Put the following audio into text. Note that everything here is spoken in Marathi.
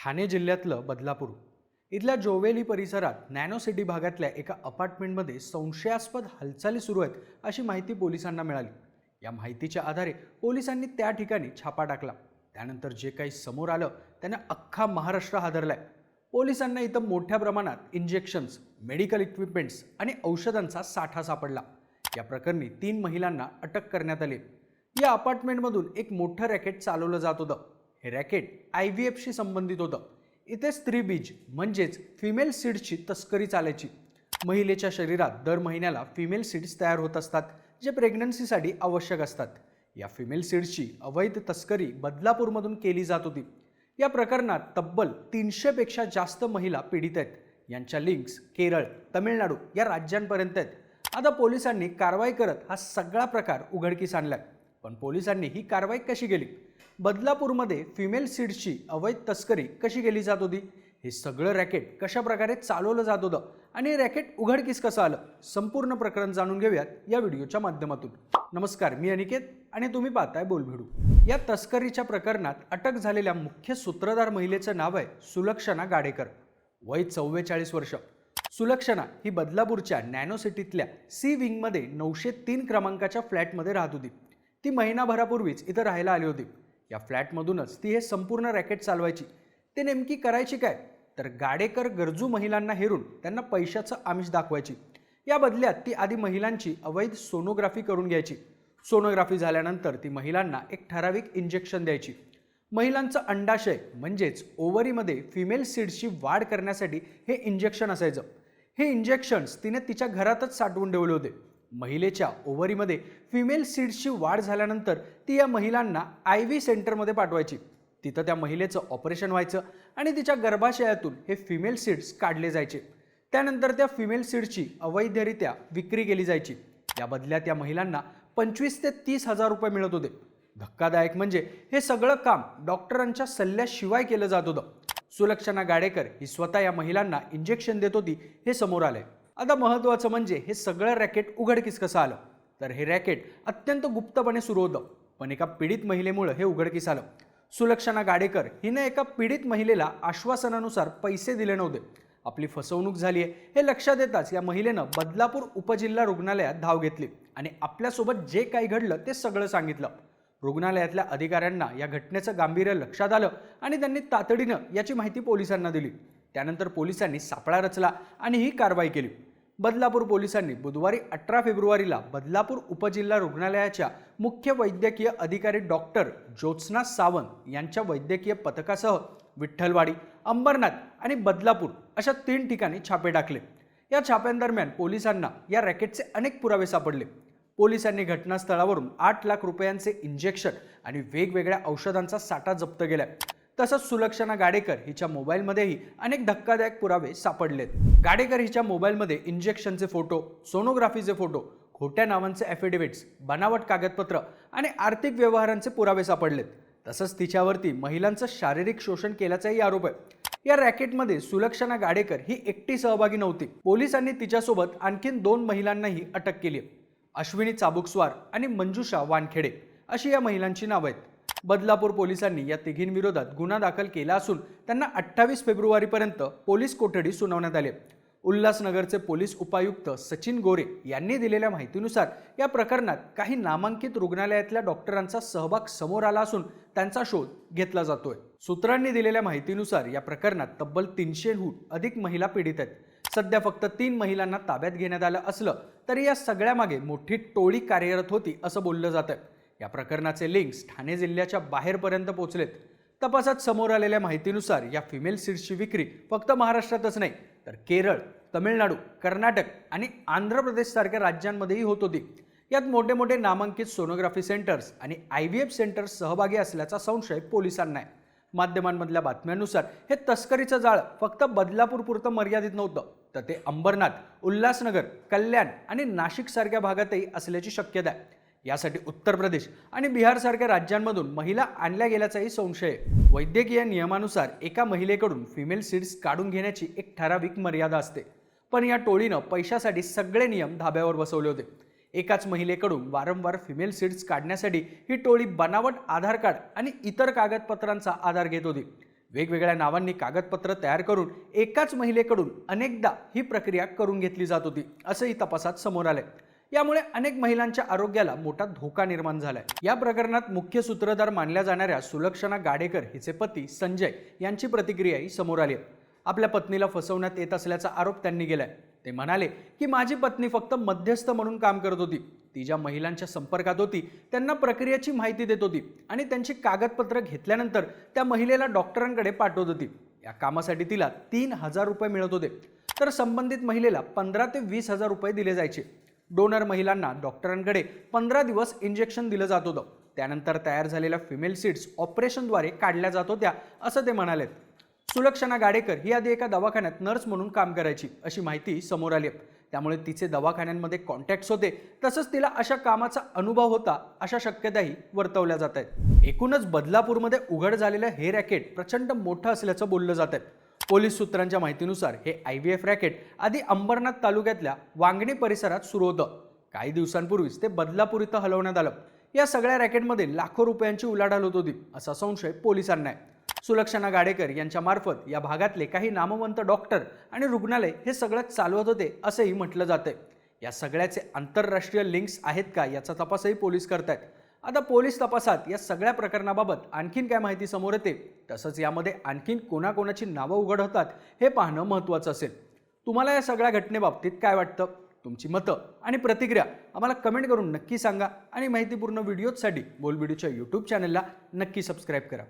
ठाणे जिल्ह्यातलं बदलापूर इथल्या जोवेली परिसरात नॅनो सिटी भागातल्या एका अपार्टमेंटमध्ये संशयास्पद हालचाली सुरू आहेत अशी माहिती पोलिसांना मिळाली। या माहितीच्या आधारे पोलिसांनी त्या ठिकाणी छापा टाकला। त्यानंतर जे काही समोर आलं त्याने अख्खा महाराष्ट्र हादरलाय। पोलिसांना इथं मोठ्या प्रमाणात इंजेक्शन्स, मेडिकल इक्विपमेंट्स आणि औषधांचा साठा सापडला। या प्रकरणी 3 महिलांना अटक करण्यात आली। या अपार्टमेंटमधून एक मोठं रॅकेट चालवलं जात होतं। हे रॅकेट IVF शी संबंधित होतं। इथे स्त्री बीज म्हणजेच फिमेल सीड्सची तस्करी चालायची। महिलेच्या शरीरात दर महिन्याला फिमेल सीड्स तयार होत असतात, जे प्रेग्नन्सीसाठी आवश्यक असतात। या फिमेल सीड्सची अवैध तस्करी बदलापूरमधून केली जात होती। या प्रकरणात तब्बल 300 पेक्षा जास्त महिला पीडित आहेत। यांच्या लिंक्स केरळ, तमिळनाडू या राज्यांपर्यंत आहेत। आता पोलिसांनी कारवाई करत हा सगळा प्रकार उघडकीस आणलाय। पण पोलिसांनी ही कारवाई कशी केली? बदलापूरमध्ये फिमेल सीड्सची अवैध तस्करी कशी केली जात होती? हे सगळं रॅकेट कशा प्रकारे चालवलं जात होतं आणि रॅकेट उघडकीस कसं आलं? संपूर्ण प्रकरण जाणून घेऊयात या व्हिडिओच्या माध्यमातून। नमस्कार, मी अनिकेत आणि तुम्ही पाहताय बोलभिडू। या तस्करीच्या प्रकरणात अटक झालेल्या मुख्य सूत्रधार महिलेचं नाव आहे सुलक्षणा गाडेकर, वय 44 वर्ष। सुलक्षणा ही बदलापूरच्या नॅनो सिटीतल्या सी विंगमध्ये 903 क्रमांकाच्या फ्लॅटमध्ये राहत होती। ती महिनाभरापूर्वीच इथं राहायला आली होती। या फ्लॅटमधूनच ती हे संपूर्ण रॅकेट चालवायची। ते नेमकी करायची काय? तर गाडेकर गरजू महिलांना हेरून त्यांना पैशाचं आमिष दाखवायची। या बदल्यात ती आधी महिलांची अवैध सोनोग्राफी करून घ्यायची। सोनोग्राफी झाल्यानंतर ती महिलांना एक ठराविक इंजेक्शन द्यायची। महिलांचं अंडाशय म्हणजेच ओव्हरीमध्ये फिमेल सीड्सची वाढ करण्यासाठी हे इंजेक्शन असायचं। हे इंजेक्शन्स तिने तिच्या घरातच साठवून ठेवले होते। महिलेच्या ओव्हरीमध्ये फिमेल सीड्सची वाढ झाल्यानंतर ती या महिलांना IV सेंटरमध्ये पाठवायची। तिथं त्या महिलेचं ऑपरेशन व्हायचं आणि तिच्या गर्भाशयातून हे फिमेल सीड्स काढले जायचे। त्यानंतर त्या फिमेल सीड्सची अवैधरित्या विक्री केली जायची। या बदल्यात या महिलांना 25 ते 30 हजार रुपये मिळत होते। धक्कादायक म्हणजे हे सगळं काम डॉक्टरांच्या सल्ल्याशिवाय केलं जात होतं। सुलक्षणा गाडेकर ही स्वतः या महिलांना इंजेक्शन देत होती हे समोर आलंय। आता महत्त्वाचं म्हणजे हे सगळं रॅकेट उघडकीस कसं आलं? तर हे रॅकेट अत्यंत गुप्तपणे सुरू होतं, पण एका पीडित महिलेमुळे हे उघडकीस आलं। सुलक्षणा गाडेकर हिने एका पीडित महिलेला आश्वासनानुसार पैसे दिले नव्हते। आपली फसवणूक झाली आहे हे लक्षात येताच या महिलेनं बदलापूर उपजिल्हा रुग्णालयात धाव घेतली आणि आपल्यासोबत जे काही घडलं ते सगळं सांगितलं। रुग्णालयातल्या अधिकाऱ्यांना या घटनेचं गांभीर्य लक्षात आलं आणि त्यांनी तातडीनं याची माहिती पोलिसांना दिली। त्यानंतर पोलिसांनी सापळा रचला आणि ही कारवाई केली। बदलापूर पोलिसांनी बुधवारी 18 फेब्रुवारीला बदलापूर उपजिल्हा रुग्णालयाच्या मुख्य वैद्यकीय अधिकारी डॉक्टर ज्योत्स्ना सावंत यांच्या वैद्यकीय पथकासह विठ्ठलवाडी, अंबरनाथ आणि बदलापूर अशा 3 ठिकाणी छापे टाकले। या छाप्यांदरम्यान पोलिसांना या रॅकेटचे अनेक पुरावे सापडले। पोलिसांनी घटनास्थळावरून 8 लाख रुपयांचे इंजेक्शन आणि वेगवेगळ्या औषधांचा साठा जप्त केलाय। तसंच सुलक्षणा गाडेकर हिच्या मोबाईलमध्येही अनेक धक्कादायक पुरावे सापडलेत। गाडेकर हिच्या मोबाईलमध्ये इंजेक्शनचे फोटो, सोनोग्राफीचे फोटो, खोट्या नावांचे ॲफिडेव्हिट्स, बनावट कागदपत्र आणि आर्थिक व्यवहारांचे पुरावे सापडलेत। तसंच तिच्यावरती महिलांचं शारीरिक शोषण केल्याचाही आरोप आहे। या रॅकेटमध्ये सुलक्षणा गाडेकर ही एकटी सहभागी नव्हती। पोलिसांनी तिच्यासोबत आणखीन 2 महिलांनाही अटक केली आहे। अश्विनी चाबुकस्वार आणि मंजुषा वानखेडे अशी या महिलांची नावं आहेत। बदलापूर पोलिसांनी या तिघींविरोधात गुन्हा दाखल केला असून त्यांना 28 फेब्रुवारीपर्यंत पोलीस कोठडी सुनावण्यात आली। उल्हासनगरचे पोलीस उपायुक्त सचिन गोरे यांनी दिलेल्या माहितीनुसार या प्रकरणात काही नामांकित रुग्णालयातल्या डॉक्टरांचा सहभाग समोर आला असून त्यांचा शोध घेतला जातोय। सूत्रांनी दिलेल्या माहितीनुसार या प्रकरणात तब्बल 300हून अधिक महिला पीडित आहेत। सध्या फक्त 3 महिलांना ताब्यात घेण्यात आलं असलं तरी या सगळ्यामागे मोठी टोळी कार्यरत होती असं बोललं जातं। या प्रकरणाचे लिंक्स ठाणे जिल्ह्याच्या बाहेरपर्यंत पोहोचलेत। तपासात समोर आलेल्या माहितीनुसार या फिमेल सीड्सची विक्री फक्त महाराष्ट्रातच नाही तर केरळ, तमिळनाडू, कर्नाटक आणि आंध्र प्रदेश सारख्या राज्यांमध्येही होत होती। यात मोठे मोठे नामांकित सोनोग्राफी सेंटर्स आणि IVF सेंटर्स सहभागी असल्याचा संशय पोलिसांना आहे। माध्यमांमधल्या बातम्यांनुसार हे तस्करीचं जाळ फक्त बदलापूरपुरतं मर्यादित नव्हतं, तर ते अंबरनाथ, उल्हासनगर, कल्याण आणि नाशिक सारख्या भागातही असल्याची शक्यता आहे। यासाठी उत्तर प्रदेश आणि बिहार सारख्या राज्यांमधून महिला आणल्या गेल्याचाही संशय आहे। वैद्यकीय नियमानुसार एका महिलेकडून फिमेल सीड्स काढून घेण्याची एक ठराविक मर्यादा असते, पण या टोळीनं पैशासाठी सगळे नियम धाब्यावर बसवले होते। एकाच महिलेकडून वारंवार फिमेल सीड्स काढण्यासाठी ही टोळी बनावट आधार कार्ड आणि इतर कागदपत्रांचा आधार घेत होती, वेगवेगळ्या नावांनी कागदपत्र तयार करून एकाच महिलेकडून अनेकदा ही प्रक्रिया करून घेतली जात होती, असंही तपासात समोर आलंय. यामुळे अनेक महिलांच्या आरोग्याला मोठा धोका निर्माण झालाय. या प्रकरणात मुख्य सूत्रधार मानल्या जाणाऱ्या सुलक्षणा गाडेकर हिचे पती संजय यांची प्रतिक्रियाही समोर आली आहे. आपल्या पत्नीला फसवण्यात येत असल्याचा आरोप त्यांनी केलाय. ते म्हणाले की माझी पत्नी फक्त मध्यस्थ म्हणून काम करत होती. ती ज्या महिलांच्या संपर्कात होती त्यांना प्रक्रियेची माहिती देत होती आणि त्यांची कागदपत्र घेतल्यानंतर त्या महिलेला डॉक्टरांकडे पाठवत होती. या कामासाठी तिला 3,000 रुपये मिळत होते, तर संबंधित महिलेला 15 ते 20,000 रुपये दिले जायचे. डोनर महिलांना डॉक्टरांकडे 15 दिवस इंजेक्शन दिलं जात होतं. त्यानंतर तयार झालेल्या फिमेल सीड्स ऑपरेशनद्वारे काढल्या जात होत्या, असं ते म्हणाले. सुलक्षणा गाडेकर ही आधी एका दवाखान्यात नर्स म्हणून काम करायची अशी माहिती समोर आली. त्यामुळे तिचे दवाखान्यांमध्ये कॉन्टॅक्ट्स होते, तसंच तिला अशा कामाचा अनुभव होता, अशा शक्यताही वर्तवल्या जात आहेत. एकूणच बदलापूरमध्ये उघड झालेलं हे रॅकेट प्रचंड मोठं असल्याचं बोललं जात आहे. पोलीस सूत्रांच्या माहितीनुसार हे IVF रॅकेट आधी अंबरनाथ तालुक्यातल्या वांगणी परिसरात सुरू होतं. काही दिवसांपूर्वीच ते बदलापूर इथं हलवण्यात आलं. या सगळ्या रॅकेटमध्ये लाखो रुपयांची उलाढाल होत होती, असा संशय पोलिसांना आहे. सुलक्षणा गाडेकर यांच्या मार्फत या भागातले काही नामवंत डॉक्टर आणि रुग्णालय हे सगळं चालवत होते, असंही म्हटलं जातंय. या सगळ्याचे आंतरराष्ट्रीय लिंक्स आहेत का याचा तपासही पोलीस करतायत. आता पोलीस तपासात या सगळ्या प्रकरणाबाबत आणखीन काय माहिती समोर येते, तसंच यामध्ये आणखीन कोणाकोणाची नावं उघड होतात हे पाहणं महत्त्वाचं असेल. तुम्हाला या सगळ्या घटनेबाबतीत काय वाटतं? तुमची मतं आणि प्रतिक्रिया आम्हाला कमेंट करून नक्की सांगा आणि माहितीपूर्ण व्हिडिओजसाठी बोलबिडीच्या YouTube चॅनलला नक्की सबस्क्राईब करा.